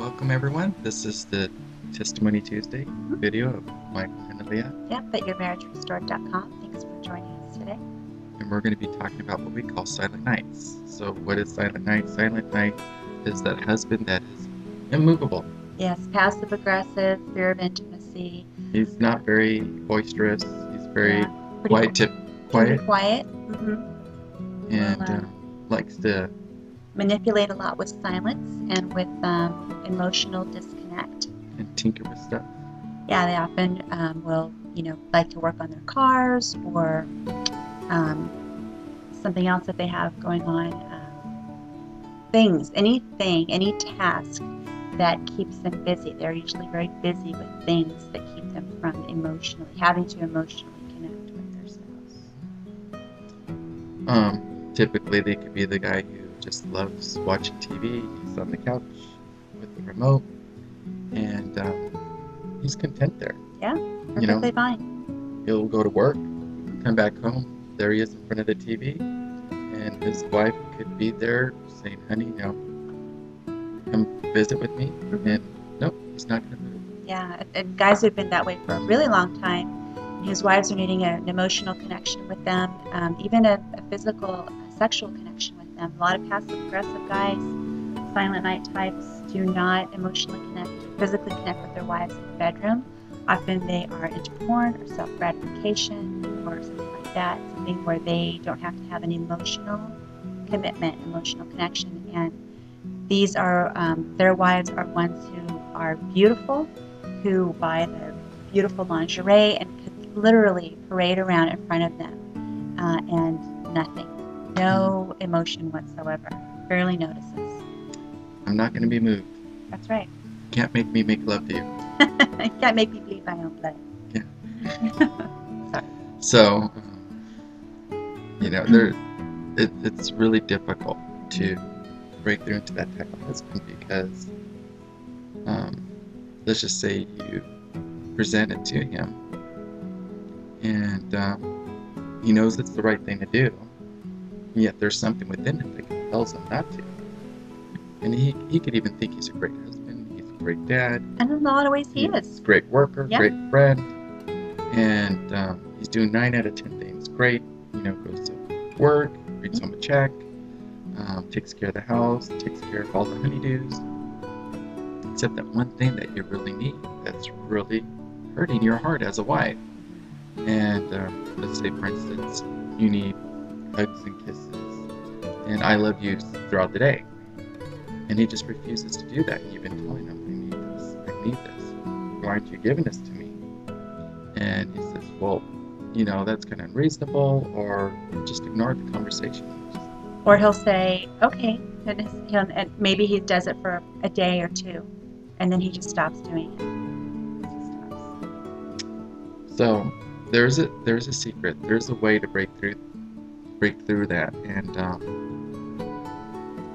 Welcome everyone. This is the Testimony Tuesday video of Michael and Aaliyah. Yep, at yourmarriagerestored.com. Thanks for joining us today. And we're going to be talking about what we call silent nights. So what is silent night? Silent night is that husband that is immovable. Yes, passive aggressive, fear of intimacy. He's not very boisterous. He's very quiet. Quiet. And likes to manipulate a lot with silence and with emotional disconnect. And tinker with stuff. Yeah, they often will, like to work on their cars or something else that they have going on. Any task that keeps them busy. They're usually very busy with things that keep them from having to emotionally connect with their spouse. Typically they could be the guy who just loves watching TV. He's on the couch with the remote, and he's content there. Yeah, perfectly fine. He'll go to work, come back home, there he is in front of the TV, and his wife could be there saying, "Honey, come visit with me," and nope, he's not going to move. Yeah, and guys who've been that way for a really long time, his wives are needing an emotional connection with them, even a physical, sexual connection with them. A lot of passive-aggressive guys, silent night types, do not emotionally physically connect with their wives in the bedroom. Often they are into porn or self-gratification or something like that, something where they don't have to have an emotional commitment, emotional connection. And these are, their wives are ones who are beautiful, who buy the beautiful lingerie and could literally parade around in front of them, and nothing. No emotion whatsoever. Barely notices. I'm not going to be moved. That's right. You can't make me make love to you. You can't make me bleed my own blood. Yeah. So, it's really difficult to break through into that type of husband because, let's just say you present it to him, and he knows it's the right thing to do. Yet there's something within him that compels him not to. And he could even think he's a great husband, he's a great dad. And in a lot of ways he is. He's a great worker, yeah. Great friend. And he's doing 9 out of 10 things great. Goes to work, brings home a check, takes care of the house, takes care of all the honeydews. Except that one thing that you really need that's really hurting your heart as a wife. And let's say, for instance, you need hugs and kisses and I love you throughout the day, and he just refuses to do that. And you've been telling him, I need this, why aren't you giving this to me? And he says, well, that's kind of unreasonable, or just ignore the conversation. Or he'll say, okay, and maybe he does it for a day or two, and then he just stops doing it. So there's a secret, there's a way to break through that, and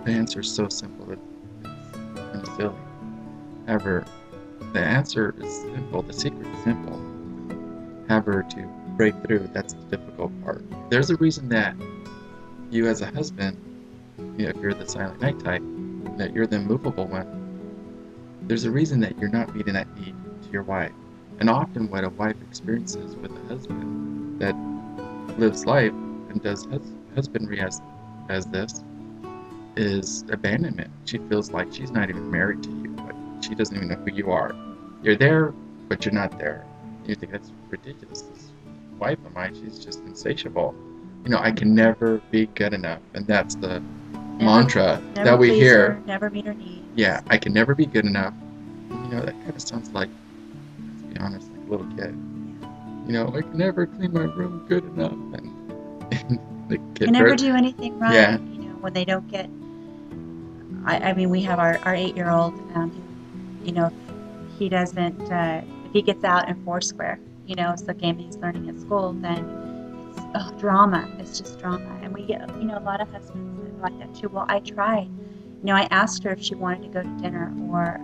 the answer is so simple it's kind of silly. However, the answer is simple, the secret is simple. However, to break through, that's the difficult part. There's a reason that you as a husband, if you're the silent night type, that you're the immovable one, there's a reason that you're not meeting that need to your wife. And often what a wife experiences with a husband that lives life and does husbandry as this is abandonment. She feels like she's not even married to you, but she doesn't even know who you are. You're there, but you're not there. You think that's ridiculous. This wife of mine, she's just insatiable. I can never be good enough, and that's the mantra that we hear. Never meet her needs. Yeah, I can never be good enough. That kind of sounds like, let's be honest, like a little kid. I can never clean my room good enough, and the kid can never do anything right. Yeah. When they don't get. I mean, we have our 8-year-old. If he doesn't, if he gets out in Foursquare, it's the game he's learning at school, then it's drama. It's just drama, and we get a lot of husbands like that too. Well, I tried. I asked her if she wanted to go to dinner, or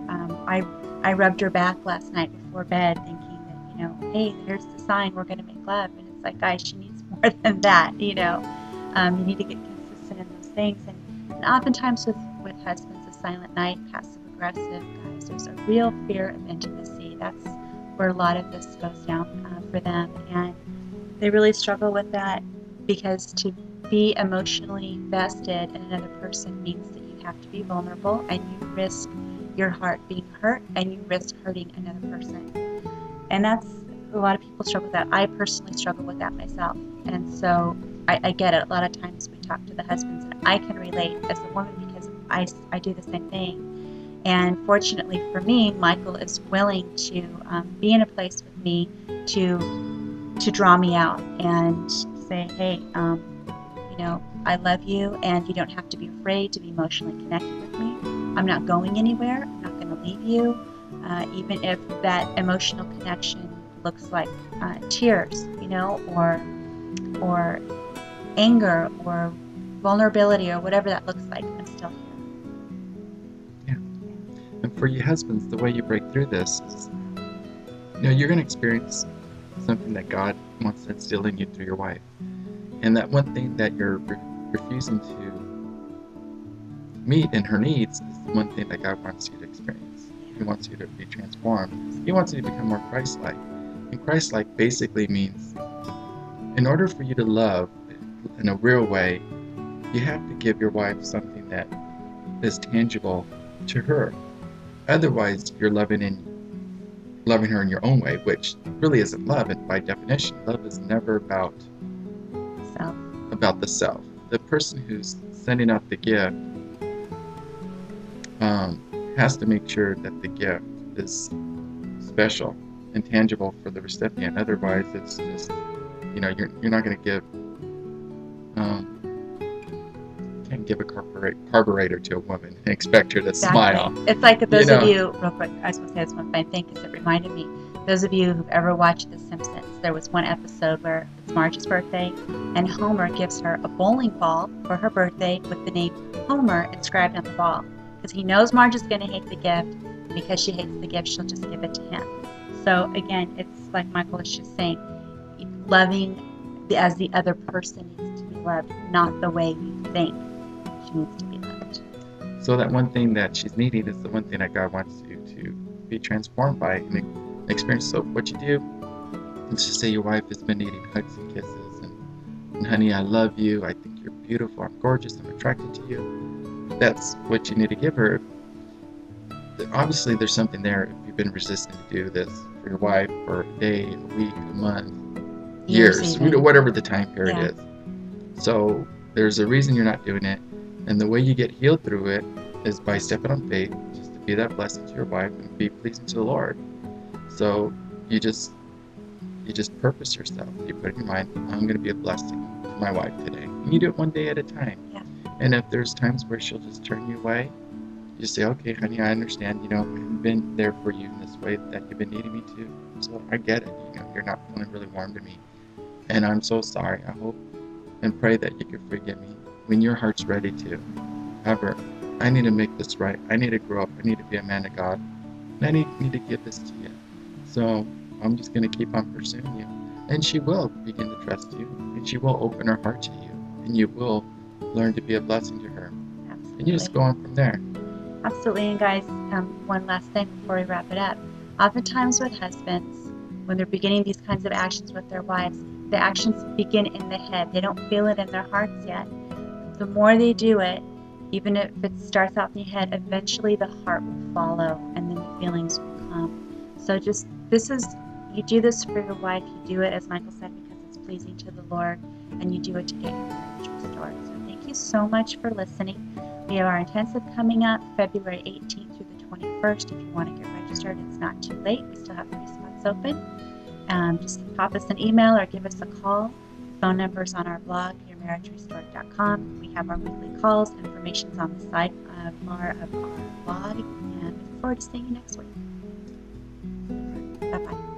I rubbed her back last night before bed, thinking that hey, there's the sign we're going to make love, and it's like, guys, she needs more than that. You need to get consistent in those things, and oftentimes with husbands, a silent night, passive aggressive guy wives. There's a real fear of intimacy. That's where a lot of this goes down for them, and they really struggle with that, because to be emotionally vested in another person means that you have to be vulnerable, and you risk your heart being hurt, and you risk hurting another person. And that's, a lot of people struggle with that. I personally struggle with that myself, and so I get it. A lot of times we talk to the husbands, and I can relate as a woman because I do the same thing. And fortunately for me, Michael is willing to be in a place with me to draw me out and say, hey, I love you, and you don't have to be afraid to be emotionally connected with me. I'm not going anywhere. I'm not going to leave you, even if that emotional connection looks like tears, or anger, or vulnerability, or whatever that looks like. I'm still here. Yeah. And for you husbands, the way you break through this is, you're going to experience something that God wants to instill in you through your wife. And that one thing that you're refusing to meet in her needs is the one thing that God wants you to experience. He wants you to be transformed. He wants you to become more Christ-like. And Christ-like basically means, in order for you to love in a real way, you have to give your wife something that is tangible to her. Otherwise, you're loving her in your own way, which really isn't love. And by definition, love is never about the self. The person who's sending out the gift has to make sure that the gift is special and tangible for the recipient. Otherwise, it's just, you're not going to give can't give a carburetor to a woman and expect her to smile. It's like those of you, real quick, I was going to say this one fine thing because it reminded me. Those of you who've ever watched The Simpsons, there was one episode where it's Marge's birthday, and Homer gives her a bowling ball for her birthday with the name Homer inscribed on the ball, because he knows Marge is going to hate the gift, and because she hates the gift, she'll just give it to him. So again, it's like Michael was just saying, loving as the other person needs to be loved, not the way you think she needs to be loved. So that one thing that she's needing is the one thing that God wants you to be transformed by and experience. So what you do, let's just say your wife has been needing hugs and kisses, and honey, I love you, I think you're beautiful, I'm gorgeous, I'm attracted to you. That's what you need to give her. Obviously, there's something there if you've been resistant to do this for your wife for a day, a week, a month, years, whatever the time period is. So there's a reason you're not doing it, and the way you get healed through it is by stepping on faith, just to be that blessing to your wife and be pleasing to the Lord. So you just purpose yourself. You put in your mind, I'm going to be a blessing to my wife today. And you do it one day at a time. Yeah. And if there's times where she'll just turn you away, you say, okay, honey, I understand. I haven't been there for you in this way that you've been needing me to. So I get it. You're not feeling really warm to me. And I'm so sorry. I hope and pray that you can forgive me when your heart's ready to. However, I need to make this right. I need to grow up. I need to be a man of God. And I need to give this to you. So I'm just going to keep on pursuing you. And she will begin to trust you. And she will open her heart to you. And you will learn to be a blessing to her. Absolutely. And you just go on from there. Absolutely. And guys, one last thing before we wrap it up. Oftentimes with husbands, when they're beginning these kinds of actions with their wives, the actions begin in the head. They don't feel it in their hearts yet. The more they do it, even if it starts out in your head, eventually the heart will follow, and then the feelings will come. So you do this for your wife. You do it, as Michael said, because it's pleasing to the Lord, and you do it to get your marriage restored. So thank you so much for listening. We have our intensive coming up February 18th through the 21st. If you want to get registered, it's not too late. We still have 3 spots open. Just pop us an email or give us a call. Phone numbers on our blog, yourmarriagerestored.com. We have our weekly calls. Information's on the sidebar of our blog. And we look forward to seeing you next week. Bye-bye.